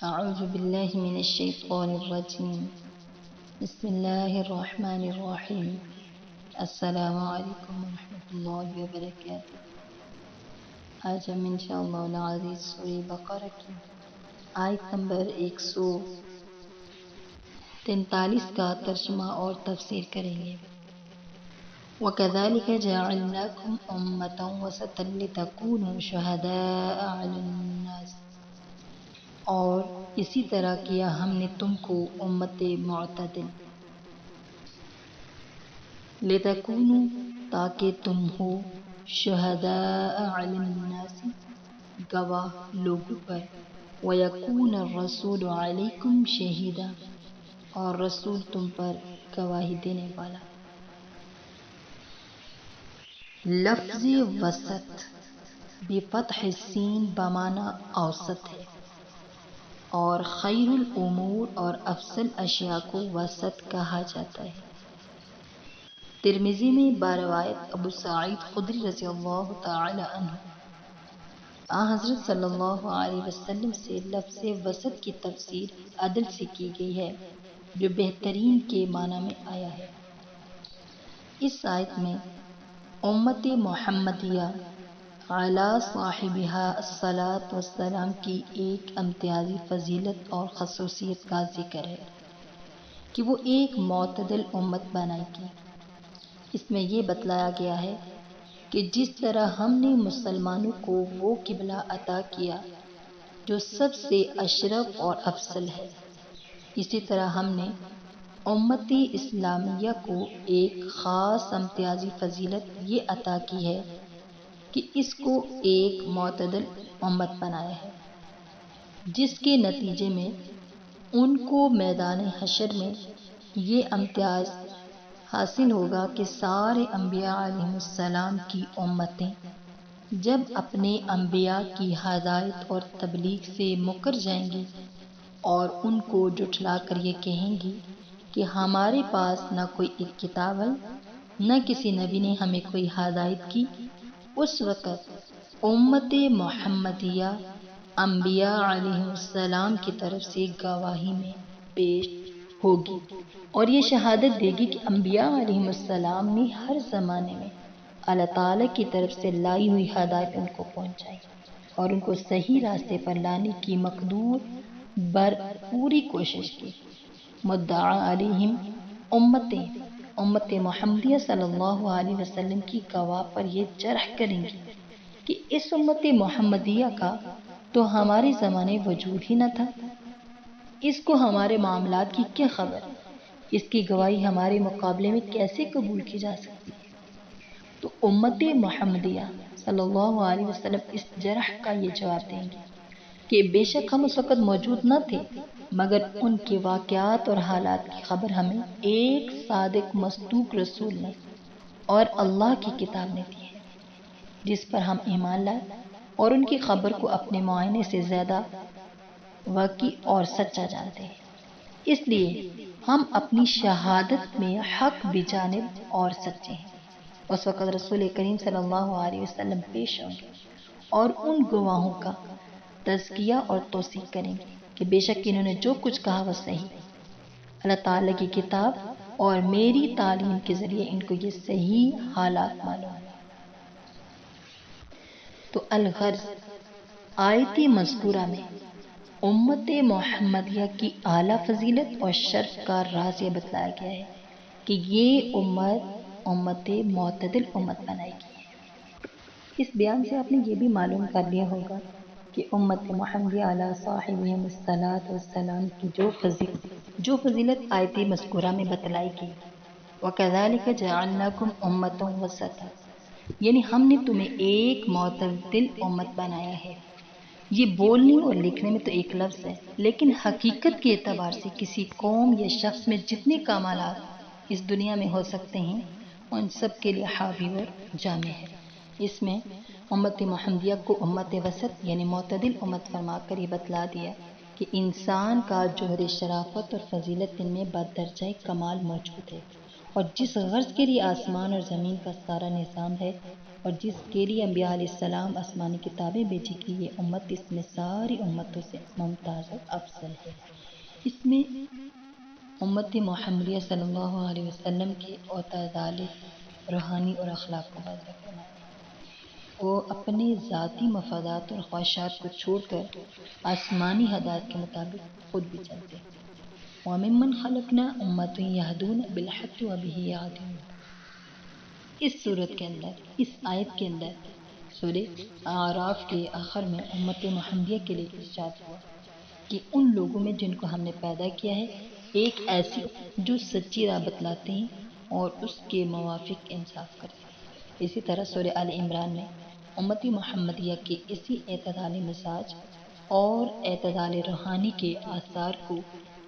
أعوذ بالله من الشيطان الرجيم. بسم الله الرحمن الرحيم. السلام علیکم ورحمۃ اللہ وبرکاتہ. آج ہم انشاءاللہ العزیز سورہ بقرہ کی آیت نمبر 143 کا ترجمہ اور تفسیر کریں گے. وَكَذَلِكَ جَعَلْنَاكُمْ أُمَّةً وَسَطًا لِتَكُونُوا شُهَدَاءَ عَلَى النَّاسِ، اور اسی طرح کیا ہم نے تم کو امت معتدل، لِتَكُونُوا تاکہ تم ہو، شہداء علی الناس گواہ لوگوں پر، وَيَكُونَ الرَّسُولُ عَلَيْكُمْ شَهِيدًا اور رسول تم پر گواہی دینے والا. لفظ وسط بفتح السین بمعنی اوسط ہے، اور خیر الامور اور افضل اشیاء کو وسط کہا جاتا ہے. ترمذی میں بروایت ابو سعید خدری رضی اللہ تعالی عنہ حضرت صلی اللہ علیہ وسلم سے لفظ وسط کی تفسیر عدل سے کی گئی ہے، جو بہترین کے معنی میں آیا ہے. اس آیت میں امت محمدیہ علی صاحبہا الصلاۃ والسلام کی ایک امتیازی فضیلت اور خصوصیت کا ذکر ہے کہ وہ ایک معتدل امت بنائے گی. اس میں یہ بتلایا گیا ہے کہ جس طرح ہم نے مسلمانوں کو وہ قبلہ عطا کیا جو سب سے اشرف اور افضل ہے، اسی طرح ہم نے امت اسلامیہ کو ایک خاص امتیازی فضیلت یہ عطا کی ہے کہ اس کو ایک معتدل امت بنایا ہے، جس کے نتیجے میں ان کو میدان حشر میں یہ امتیاز حاصل ہوگا کہ سارے انبیاء علیہم السلام کی امتیں جب اپنے انبیاء کی ہدایت اور تبلیغ سے مکر جائیں گی اور ان کو جھٹلا کر یہ کہیں گی کہ ہمارے پاس نہ کوئی کتاب ہے، نہ کسی نبی نے ہمیں کوئی ہدایت کی، اس وقت امت محمدیہ انبیاء علیہم السلام کی طرف سے گواہی میں پیش ہوگی اور یہ شہادت دے گی کہ انبیاء علیہم السلام نے ہر زمانے میں اللہ تعالیٰ کی طرف سے لائی ہوئی ہدایت ان کو پہنچائی اور ان کو صحیح راستے پر لانے کی مقدور بر پوری کوشش کی. مدعا علیہم امت محمدیہ صلی اللہ علیہ وسلم کی گواہ پر یہ جرح کریں گی کہ اس امت محمدیہ کا تو ہمارے زمانے وجود ہی نہ تھا، اس کو ہمارے معاملات کی کیا خبر، اس کی گواہی ہمارے مقابلے میں کیسے قبول کی جا سکتی ہے. تو امت محمدیہ صلی اللہ علیہ وسلم اس جرح کا یہ جواب دیں گی کہ بے شک ہم اس وقت موجود نہ تھے، مگر ان کے واقعات اور حالات کی خبر ہمیں ایک صادق مصدوق رسول نے اور اللہ کی کتاب نے دی ہے، جس پر ہم ایمان لائے اور ان کی خبر کو اپنے معائنے سے زیادہ واقعی اور سچا جانتے ہیں. اس لیے ہم اپنی شہادت میں حق بجانب اور سچے ہیں. اس وقت رسول کریم صلی اللہ علیہ وسلم پیش ہوں گے اور ان گواہوں کا تزکیہ اور توثیق کریں گے کہ بے شک انہوں نے جو کچھ کہا وہ صحیح ہے، اللہ تعالیٰ کی کتاب اور میری تعلیم کے ذریعے ان کو یہ صحیح حالات معلوم ہوئے. تو الغرض آیت مذکورہ میں امت محمدیہ کی اعلیٰ فضیلت اور شرف کا راز یہ بتلایا گیا ہے کہ یہ امت معتدل امت بنائے گی. اس بیان سے آپ نے یہ بھی معلوم کر لیا ہوگا کہ امت محمدیہ علی صاحبہم الصلاۃ والسلام کی جو فضیلت آیت مذکورہ میں بتلائی گئی. وَكَذَلِكَ جَعَلْنَاكُمْ أُمَّةً وَسَطًا، یعنی ہم نے تمہیں ایک معتدل امت بنایا ہے. یہ بولنے اور لکھنے میں تو ایک لفظ ہے، لیکن حقیقت کے اعتبار سے کسی قوم یا شخص میں جتنے کمالات اس دنیا میں ہو سکتے ہیں ان سب کے لیے حاوی اور جامع ہے. اس میں امت محمدیہ کو امت وسط یعنی معتدل امت فرما کر یہ بتلا دیا کہ انسان کا جوہر شرافت اور فضیلت ان میں بدرجہ کمال موجود ہے، اور جس غرض کے لیے آسمان اور زمین کا سارا نظام ہے اور جس کے لیے انبیاء علیہ السلام آسمانی کتابیں بھیجی گئی، یہ امت اس میں ساری امتوں سے ممتاز اور افضل ہے۔ اس میں امت محمدیہ صلی اللہ علیہ وسلم کے اعتدال روحانی اور اخلاق کو واضح فرمایا ہے۔ وہ اپنے ذاتی مفادات اور خواہشات کو چھوڑ کر آسمانی ہدایت کے مطابق خود بھی چلتے ہیں۔ وَمِمَّنْ خَلَقْنَا أُمَّةٌ يَهْدُونَ بِالْحَقِّ وَبِهِ يَعْدِلُونَ۔ اس صورت کے اندر، اس آیت کے اندر سورہ اعراف کے آخر میں امت محمدیہ کے لیے ارشاد ہوا کہ ان لوگوں میں جن کو ہم نے پیدا کیا ہے ایک ایسی جو سچی راہ بتلاتے ہیں اور اس کے موافق انصاف کرتے ہیں۔ اسی طرح سورہ آل عمران میں امت محمدیہ کے اسی اعتدال مزاج اور اعتدال روحانی کے آثار کو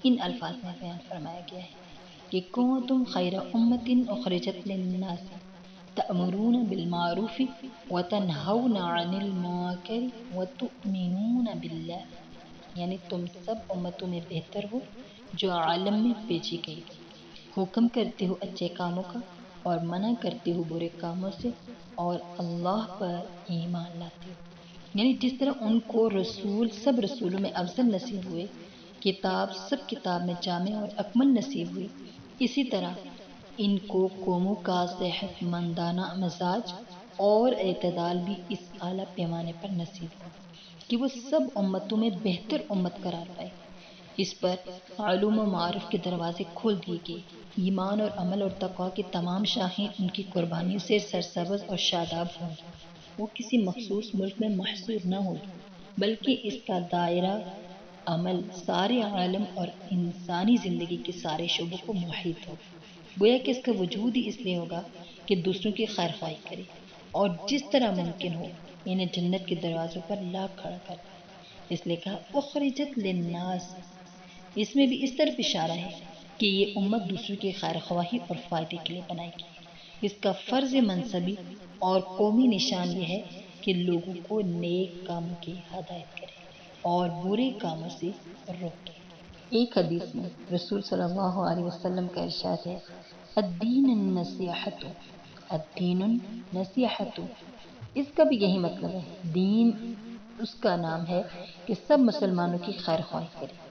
ان الفاظ میں بیان فرمایا گیا ہے کہ کنتم خیر امت اخرجت للناس تأمرون بالمعروف وتنہون عن المنکر وتؤمنون باللہ، یعنی تم سب امتوں میں بہتر ہو جو عالم میں بھیجی گئی، حکم کرتے ہو اچھے کاموں کا اور منع کرتے ہو برے کاموں سے اور اللہ پر ایمان لاتے ہو۔ یعنی جس طرح ان کو رسول سب رسولوں میں افضل نصیب ہوئے، کتاب سب کتاب میں جامع اور اکمل نصیب ہوئی، اسی طرح ان کو قوموں کا صحت مندانہ مزاج اور اعتدال بھی اس اعلیٰ پیمانے پر نصیب ہوا کہ وہ سب امتوں میں بہتر امت قرار پائے۔ اس پر علوم و معارف کے دروازے کھول دیے گئے، ایمان اور عمل اور تقوی کے تمام شاخیں ان کی قربانی سے سرسبز اور شاداب ہوں گی۔ وہ کسی مخصوص ملک میں محصور نہ ہوگی، بلکہ اس کا دائرہ عمل سارے عالم اور انسانی زندگی کے سارے شعبوں کو محیط ہوگا۔ گویا کہ اس کا وجود ہی اس لیے ہوگا کہ دوسروں کی خیر خواہی کرے اور جس طرح ممکن ہو انہیں جنت کے دروازوں پر لا کھڑا کر دے۔ اس لیے کہا اخرجت للناس، اس میں بھی اس طرف اشارہ ہے کہ یہ امت دوسروں کی خیر خواہی اور فائدے کے لیے بنائی گئی۔ اس کا فرض منصبی اور قومی نشان یہ ہے کہ لوگوں کو نیک کاموں کی ہدایت کرے اور برے کاموں سے روکے۔ ایک حدیث میں رسول صلی اللہ علیہ وسلم کا ارشاد ہے الدین النصیحۃ، الدین النصیحۃ، اس کا بھی یہی مطلب ہے، دین اس کا نام ہے کہ سب مسلمانوں کی خیر خواہی کرے،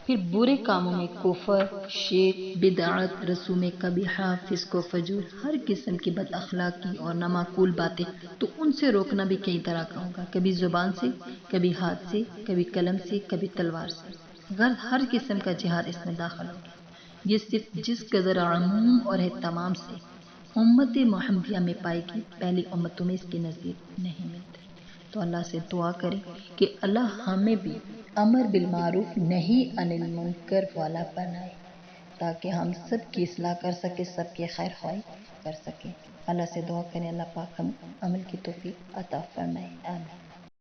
پھر برے کاموں میں کفر، شرک، بدعت، رسوم قبیحہ، فسق و فجور، ہر قسم کی بد اخلاقی اور نامعقول باتیں، تو ان سے روکنا بھی کئی طرح کا ہوگا، کبھی زبان سے، کبھی ہاتھ سے، کبھی قلم سے، کبھی تلوار سے، غرض ہر قسم کا جہاد اس میں داخل ہوگا۔ یہ صرف جس قدر عموم اور اہتمام سے امت محمدیہ میں پائے گی، پہلی امتوں میں اس کی نظیر نہیں ملتی۔ تو اللہ سے دعا کریں کہ اللہ ہمیں بھی امر بالمعروف نہی عن المنکر والا بنائے، تاکہ ہم سب کی اصلاح کر سکیں، سب کی خیر خواہی کر سکیں۔ اللہ سے دعا کریں اللہ پاک ہمیں عمل کی توفیق عطا فرمائے، آمین۔